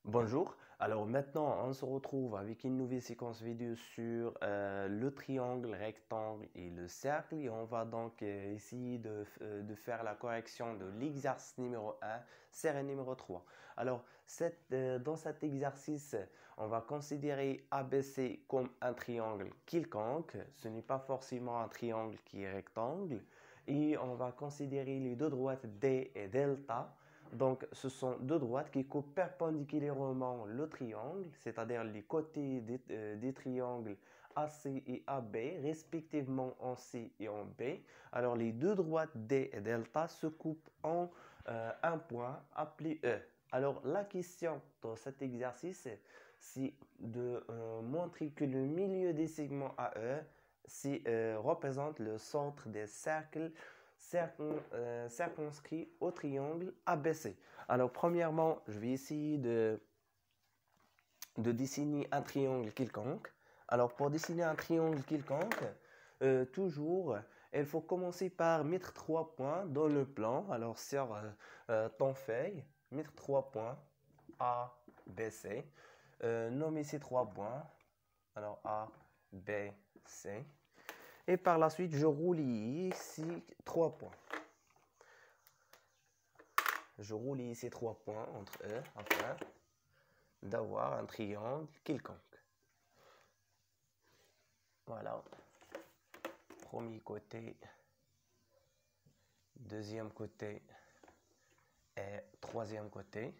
Bonjour, alors maintenant on se retrouve avec une nouvelle séquence vidéo sur le triangle, le rectangle et le cercle et on va donc essayer de faire la correction de l'exercice numéro 1, série numéro 3. Alors dans cet exercice, on va considérer ABC comme un triangle quelconque, ce n'est pas forcément un triangle qui est rectangle et on va considérer les deux droites D et delta. Donc, ce sont deux droites qui coupent perpendiculairement le triangle, c'est-à-dire les côtés des triangles AC et AB, respectivement en C et en B. Alors, les deux droites D et delta se coupent en un point appelé E. Alors, la question dans cet exercice, c'est de montrer que le milieu des segments AE représente le centre des cercles circonscrit au triangle ABC. Alors, premièrement, je vais essayer de dessiner un triangle quelconque. Alors, pour dessiner un triangle quelconque, toujours, il faut commencer par mettre 3 points dans le plan. Alors, sur ton feuille, mettre 3 points A, B, C. Nommer ces 3 points. Alors, A, B, C. Et par la suite, je roule ici 3 points. Je roule ici 3 points entre eux afin d'avoir un triangle quelconque. Voilà. Premier côté, deuxième côté et troisième côté.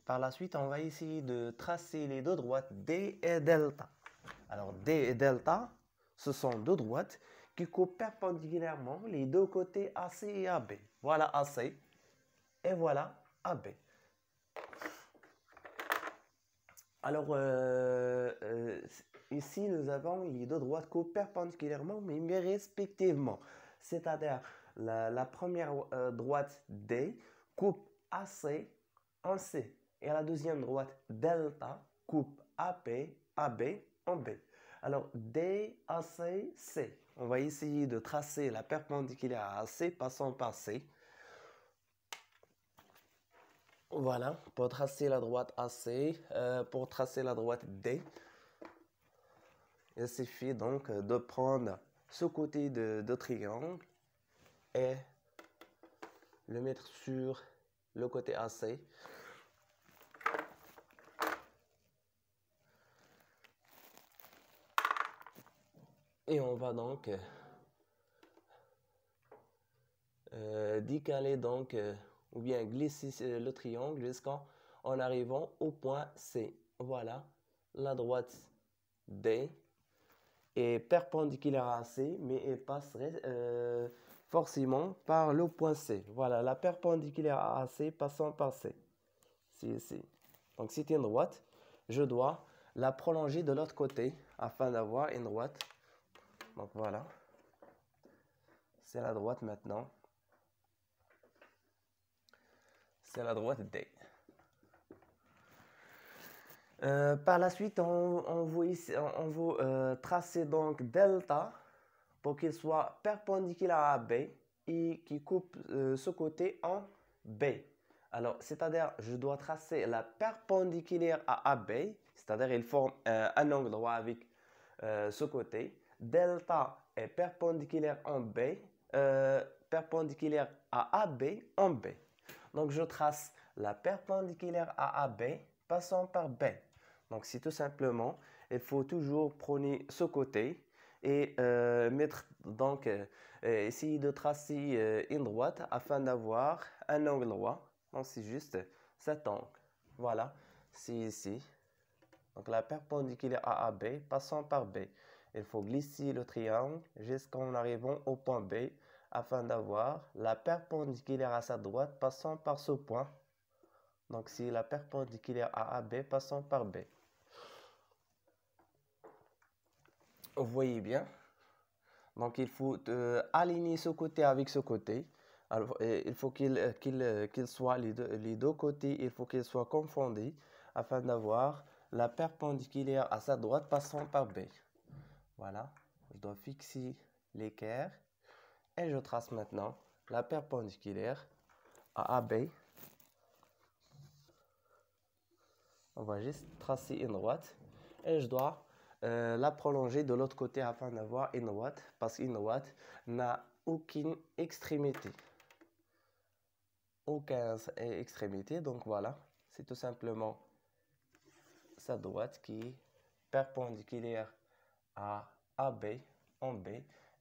Par la suite, on va essayer de tracer les deux droites D et delta. Alors D et delta, ce sont deux droites qui coupent perpendiculairement les deux côtés AC et AB. Voilà AC et voilà AB. Alors, ici, nous avons les deux droites coupent perpendiculairement, mais respectivement. C'est-à-dire, la première droite D coupe AC en C. Et la deuxième droite delta coupe AP, AB en B. Alors, D, AC, C. On va essayer de tracer la perpendiculaire à AC passant par C. Voilà, pour tracer la droite AC, pour tracer la droite D, il suffit donc de prendre ce côté de triangle et le mettre sur le côté AC. Et on va donc décaler donc ou bien glisser le triangle jusqu'en arrivant au point C. Voilà, la droite D est perpendiculaire à C, mais elle passerait forcément par le point C. Voilà, la perpendiculaire à C passant par C. C'est ici. Donc, c'est une droite. Je dois la prolonger de l'autre côté afin d'avoir une droite. Donc, voilà. C'est la droite maintenant. C'est la droite D. Par la suite, on va tracer donc delta pour qu'il soit perpendiculaire à B et qui coupe ce côté en B. Alors, c'est-à-dire, je dois tracer la perpendiculaire à AB, c'est-à-dire, il forme un angle droit avec ce côté. Delta est perpendiculaire en B, perpendiculaire à AB en B. Donc, je trace la perpendiculaire à AB passant par B. Donc, c'est tout simplement, il faut toujours prendre ce côté et essayer de tracer une droite afin d'avoir un angle droit. Donc, c'est juste cet angle. Voilà, c'est ici. Donc, la perpendiculaire à AB passant par B. Il faut glisser le triangle jusqu'en arrivant au point B afin d'avoir la perpendiculaire à sa droite passant par ce point. Donc, c'est la perpendiculaire à AB passant par B. Vous voyez bien. Donc, il faut aligner ce côté avec ce côté. Alors, il faut qu'il soit les deux côtés, il faut qu'ils soient confondus afin d'avoir la perpendiculaire à sa droite passant par B. Voilà. Je dois fixer l'équerre et je trace maintenant la perpendiculaire à AB On va juste tracer une droite et je dois la prolonger de l'autre côté afin d'avoir une droite, parce qu'une droite n'a aucune extrémité. Aucune extrémité, donc voilà, c'est tout simplement sa droite qui est perpendiculaire à AB en B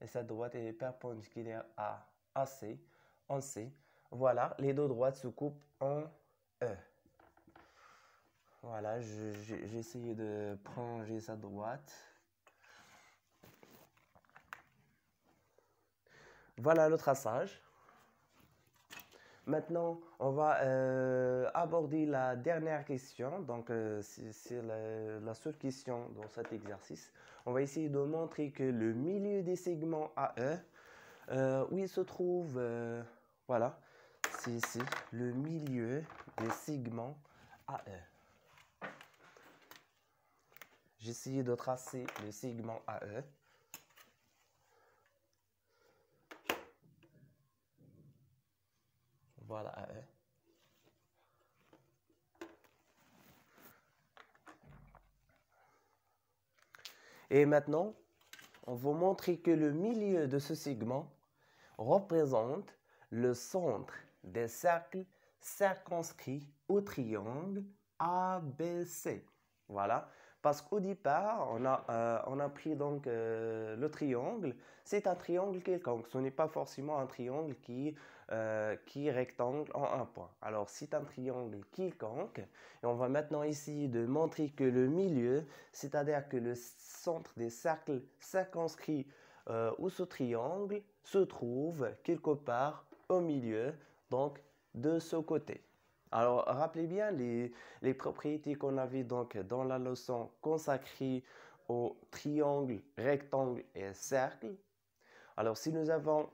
et sa droite est perpendiculaire à AC en C. Voilà, les deux droites se coupent en E. Voilà, j'ai essayé de prolonger sa droite. Voilà le traçage. Maintenant, on va aborder la dernière question. Donc, c'est la seule question dans cet exercice. On va essayer de montrer que le milieu des segments AE, où il se trouve, voilà, c'est ici, le milieu des segments AE. J'ai essayé de tracer le segment AE. Voilà AE. Et maintenant, on va montrer que le milieu de ce segment représente le centre des cercles circonscrits au triangle ABC. Voilà, parce qu'au départ, on a pris donc le triangle. C'est un triangle quelconque. Ce n'est pas forcément un triangle qui est rectangle en un point. Alors, c'est un triangle quelconque. Et on va maintenant essayer de montrer que le milieu, c'est-à-dire que le centre des cercles circonscrits où ce triangle se trouve quelque part au milieu, donc de ce côté. Alors, rappelez bien les propriétés qu'on avait donc dans la leçon consacrée au triangle, rectangle et cercle. Alors, si nous avons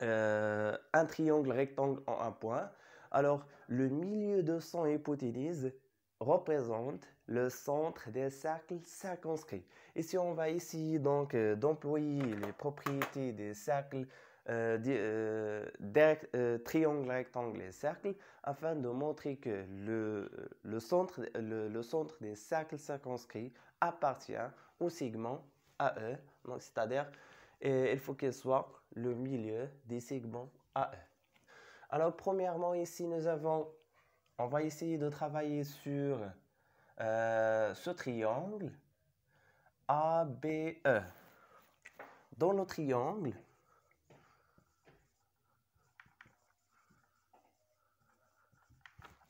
un triangle rectangle en un point, alors le milieu de son hypoténuse représente le centre des cercles circonscrits. Et si on va essayer donc d'employer les propriétés des cercles, triangle, rectangle et cercle, afin de montrer que le centre des cercles circonscrits appartient au segment AE, c'est-à-dire il faut qu'il soit le milieu des segments AE. Alors premièrement ici on va essayer de travailler sur ce triangle ABE. Dans le triangle,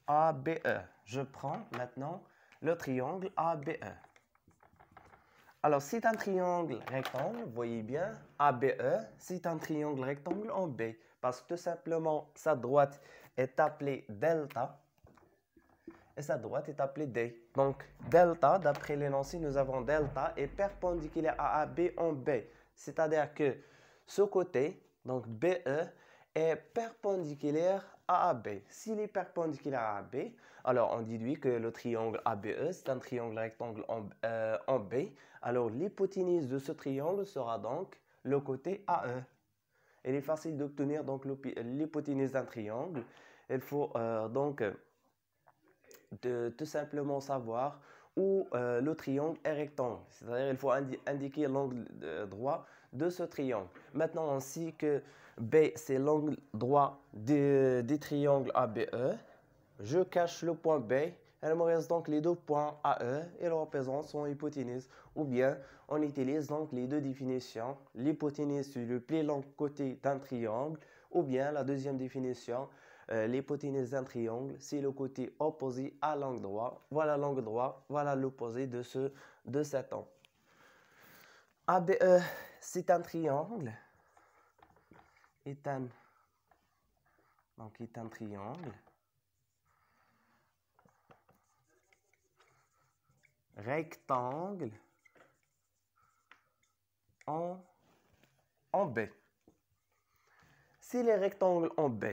ABE, je prends maintenant le triangle ABE. Alors, c'est un triangle rectangle, vous voyez bien, ABE, c'est un triangle rectangle en B, parce que tout simplement, sa droite est appelée delta et sa droite est appelée D. Donc, delta, d'après l'énoncé, nous avons delta est perpendiculaire à AB en B, c'est-à-dire que ce côté, donc BE, est perpendiculaire à AB. S'il est perpendiculaire à AB, alors on déduit que le triangle ABE, c'est un triangle rectangle en B. Alors l'hypoténuse de ce triangle sera donc le côté AE. Il est facile d'obtenir donc l'hypoténuse d'un triangle. Il faut donc tout simplement savoir où le triangle est rectangle. C'est-à-dire qu'il faut indiquer l'angle droit de ce triangle. Maintenant, on sait que B, c'est l'angle droit des triangles ABE. Je cache le point B. Il me reste donc les deux points AE et le représentent son hypoténuse. Ou bien, on utilise donc les deux définitions. L'hypoténuse sur le plus long côté d'un triangle. Ou bien, la deuxième définition, l'hypoténuse d'un triangle, c'est le côté opposé à l'angle droit. Voilà l'angle droit, voilà l'opposé de cet angle. ABE, c'est un triangle. Est un triangle rectangle en B. Si les rectangles en B,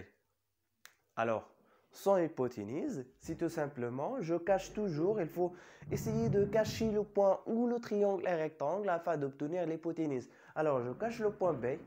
alors son hypoténuse, c'est tout simplement, je cache toujours, il faut essayer de cacher le point où le triangle est rectangle afin d'obtenir l'hypoténuse. Alors je cache le point B.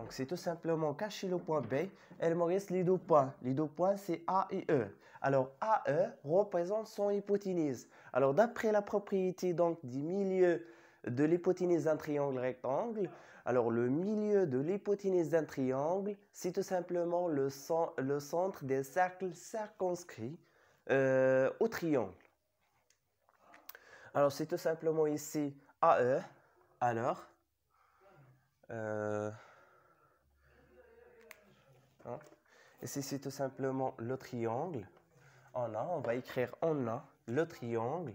Donc, c'est tout simplement cacher le point B. Il me reste les deux points. Les deux points, c'est A et E. Alors, AE représente son hypoténuse. Alors, d'après la propriété donc, du milieu de l'hypoténuse d'un triangle rectangle, alors le milieu de l'hypoténuse d'un triangle, c'est tout simplement le centre des cercles circonscrits au triangle. Alors, c'est tout simplement ici AE. Alors, ici, c'est tout simplement le triangle. On va écrire en A le triangle.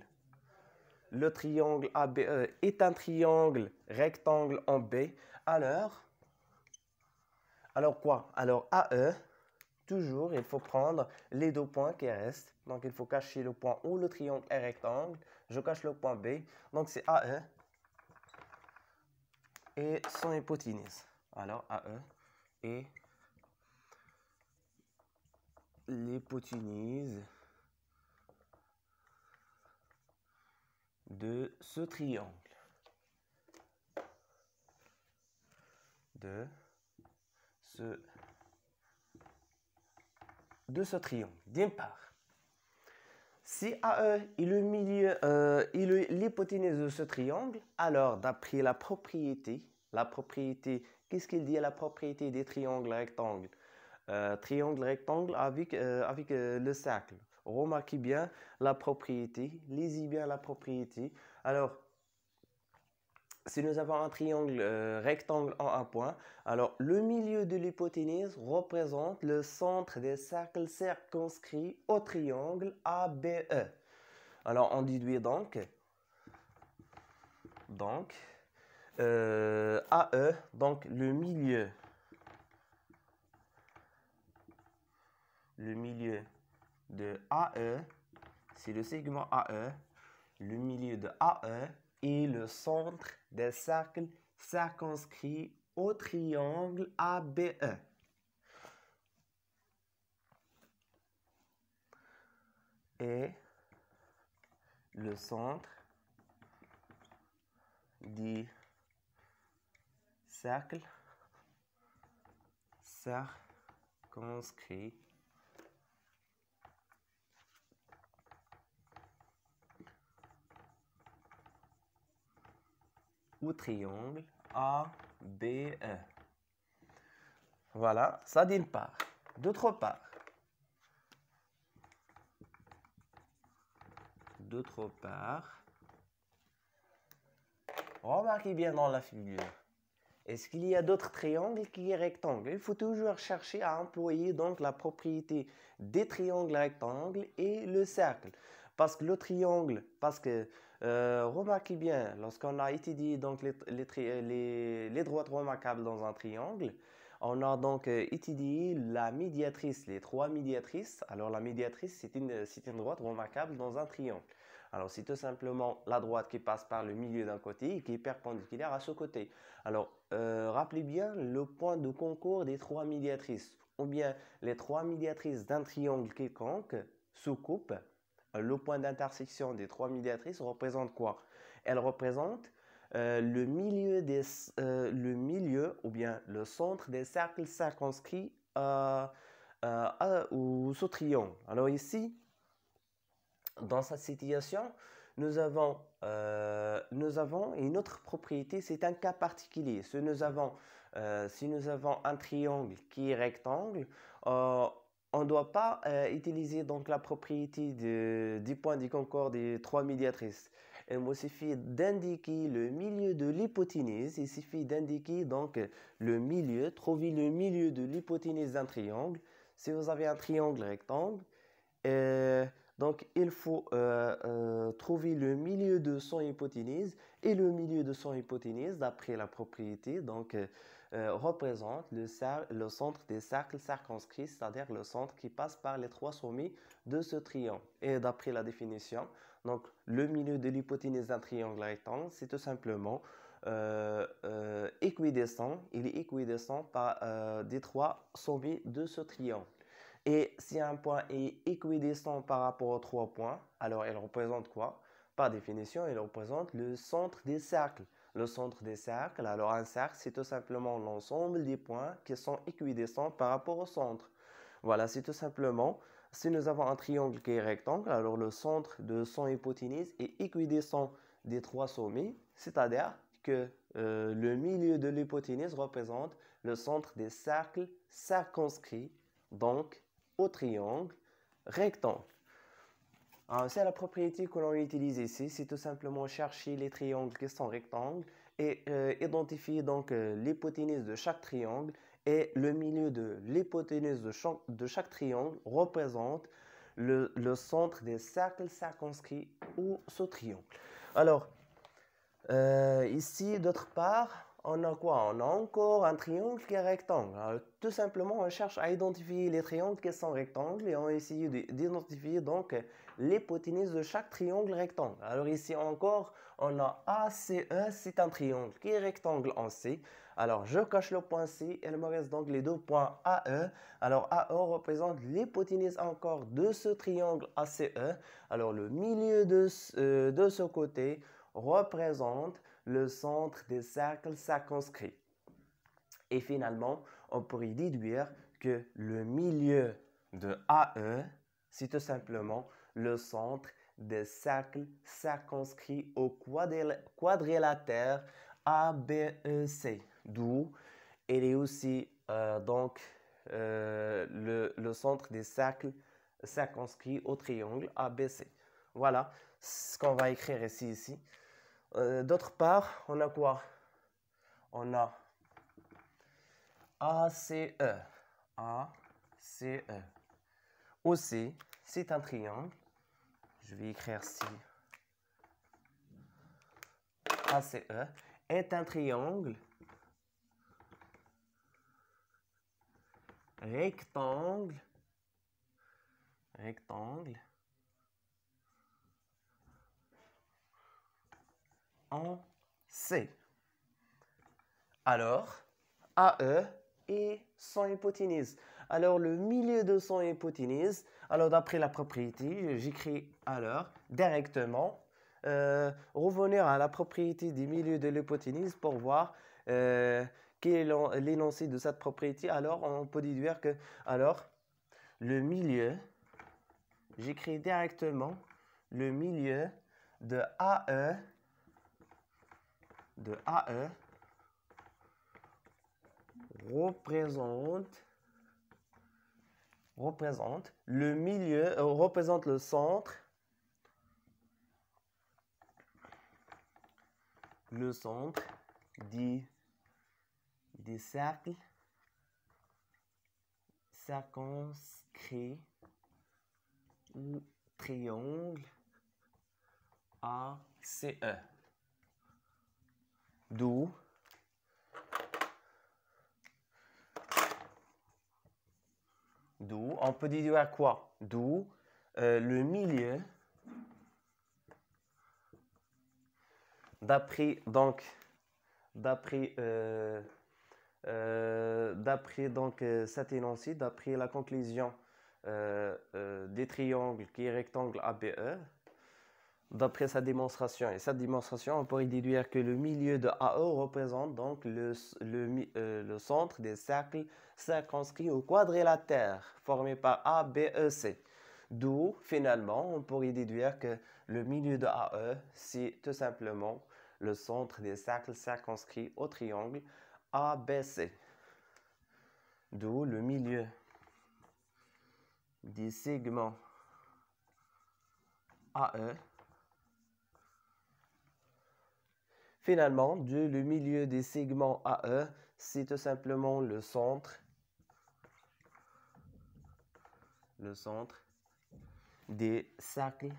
Le triangle ABE est un triangle rectangle en B. Alors quoi? Alors AE, toujours, il faut prendre les deux points qui restent. Donc, il faut cacher le point où le triangle est rectangle. Je cache le point B. Donc, c'est AE et son hypoténuse. Alors, AE et l'hypoténuse de ce triangle. De ce triangle. D'une part, si AE est le milieu, l'hypoténuse de ce triangle, alors d'après la propriété, qu'est-ce qu'il dit à la propriété des triangles rectangles? Triangle rectangle avec le cercle. Remarquez bien la propriété, lisez bien la propriété. Alors, si nous avons un triangle rectangle en un point, alors le milieu de l'hypoténuse représente le centre des cercles circonscrits au triangle ABE. Alors on déduit donc AE, donc le milieu de AE, c'est le segment AE, le milieu de AE est le centre des cercles circonscrits au triangle ABE. Et le centre du cercle circonscrit au triangle ABE. Voilà, ça d'une part. D'autre part, remarquez bien dans la figure. Est-ce qu'il y a d'autres triangles qui est rectangle? Il faut toujours chercher à employer donc la propriété des triangles rectangles et le cercle. Parce que le triangle, remarquez bien, lorsqu'on a étudié donc les droites remarquables dans un triangle, on a donc étudié la médiatrice, les trois médiatrices. Alors la médiatrice, c'est une droite remarquable dans un triangle. Alors c'est tout simplement la droite qui passe par le milieu d'un côté et qui est perpendiculaire à ce côté. Alors rappelez bien le point de concours des trois médiatrices, ou bien les trois médiatrices d'un triangle quelconque se coupent. Le point d'intersection des trois médiatrices représente quoi? Elle représente le milieu ou bien le centre des cercles circonscrits au triangle. Alors ici, dans cette situation, nous avons une autre propriété, c'est un cas particulier. Si nous avons un triangle qui est rectangle, on ne doit pas utiliser donc la propriété du point de concours des trois médiatrices. Il me suffit d'indiquer le milieu de l'hypoténuse. Il suffit d'indiquer donc le milieu, trouver le milieu de l'hypoténuse d'un triangle. Si vous avez un triangle rectangle, donc il faut trouver le milieu de son hypoténuse, et le milieu de son hypoténuse, d'après la propriété, donc représente le centre des cercles circonscrits, c'est-à-dire le centre qui passe par les trois sommets de ce triangle. Et d'après la définition, donc le milieu de l'hypoténuse d'un triangle rectangle, c'est tout simplement équidistant. Il est équidistant par des trois sommets de ce triangle. Et si un point est équidistant par rapport aux 3 points, alors il représente quoi? Par définition, il représente le centre des cercles. le centre des cercles. Alors un cercle, c'est tout simplement l'ensemble des points qui sont équidistants par rapport au centre. Voilà, c'est tout simplement, si nous avons un triangle qui est rectangle, alors le centre de son hypoténuse est équidistant des trois sommets, c'est-à-dire que le milieu de l'hypoténuse représente le centre des cercles circonscrits, donc au triangle rectangle. C'est la propriété que l'on utilise ici, c'est tout simplement chercher les triangles qui sont rectangles et identifier donc l'hypoténuse de chaque triangle, et le milieu de l'hypoténuse de chaque triangle représente le centre des cercles circonscrits ou ce triangle. Alors, ici, d'autre part, on a quoi? On a encore un triangle qui est rectangle. Alors, tout simplement, on cherche à identifier les triangles qui sont rectangles et on essaie d'identifier donc l'hypoténuse de chaque triangle rectangle. Alors ici encore, on a ACE, c'est un triangle qui est rectangle en C. Alors je cache le point C, il me reste donc les deux points AE. Alors AE représente l'hypoténuse encore de ce triangle ACE. Alors le milieu de ce côté représente le centre des cercles circonscrits. Et finalement, on pourrait déduire que le milieu de AE, c'est tout simplement le centre des cercles circonscrits au quadrilatère ABC. D'où il est aussi donc le centre des cercles circonscrits au triangle ABC. Voilà ce qu'on va écrire ici. D'autre part, on a quoi? On a ACE. ACE. Aussi, c'est un triangle. Je vais écrire ici. ACE est un triangle rectangle en C. Alors, AE et son hypoténuse. Alors, le milieu de son hypoténuse, alors d'après la propriété, j'écris alors directement, revenir à la propriété du milieu de l'hypoténuse pour voir quel est l'énoncé de cette propriété. Alors, on peut déduire que, alors, le milieu, j'écris directement le milieu de AE représente le milieu, représente le centre des cercles circonscrits ou triangle ACE. D'où on peut déduire quoi? D'où le milieu, d'après cet énoncé, d'après la conclusion des triangles qui est rectangle ABE, d'après sa démonstration. Et cette démonstration, on pourrait déduire que le milieu de AE représente donc le centre des cercles circonscrits au quadrilatère formé par ABC. D'où, finalement, on pourrait déduire que le milieu de AE, c'est tout simplement le centre des cercles circonscrits au triangle ABC. D'où le milieu des segments AE. Finalement, le milieu des segments AE, c'est tout simplement le centre des cercles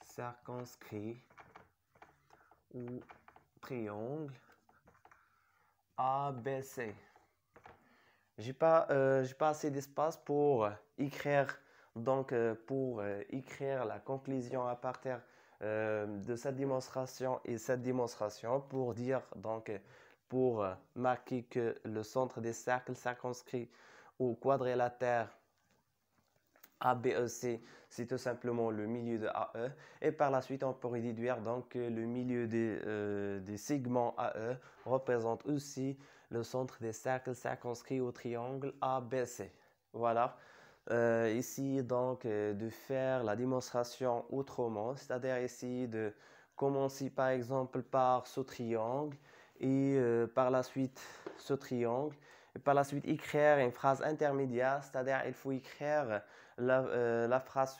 circonscrits ou triangle ABC. J'ai pas assez d'espace pour écrire la conclusion à partir de cette démonstration et cette démonstration pour dire donc pour marquer que le centre des cercles circonscrits au quadrilatère ABEC, c'est tout simplement le milieu de AE. Et par la suite, on pourrait déduire donc que le milieu des segments AE représente aussi le centre des cercles circonscrits au triangle ABC. Voilà. Ici, donc, de faire la démonstration autrement, c'est-à-dire essayer de commencer par exemple par ce triangle et par la suite ce triangle. Et par la suite, écrire une phrase intermédiaire, c'est-à-dire il faut écrire la phrase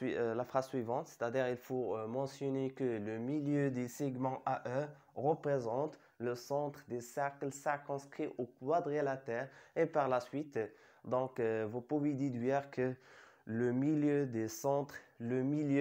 suivante, c'est-à-dire il faut mentionner que le milieu des segments AE représente le centre des cercles circonscrits au quadrilatère et par la suite, donc vous pouvez déduire que le milieu des centres, le milieu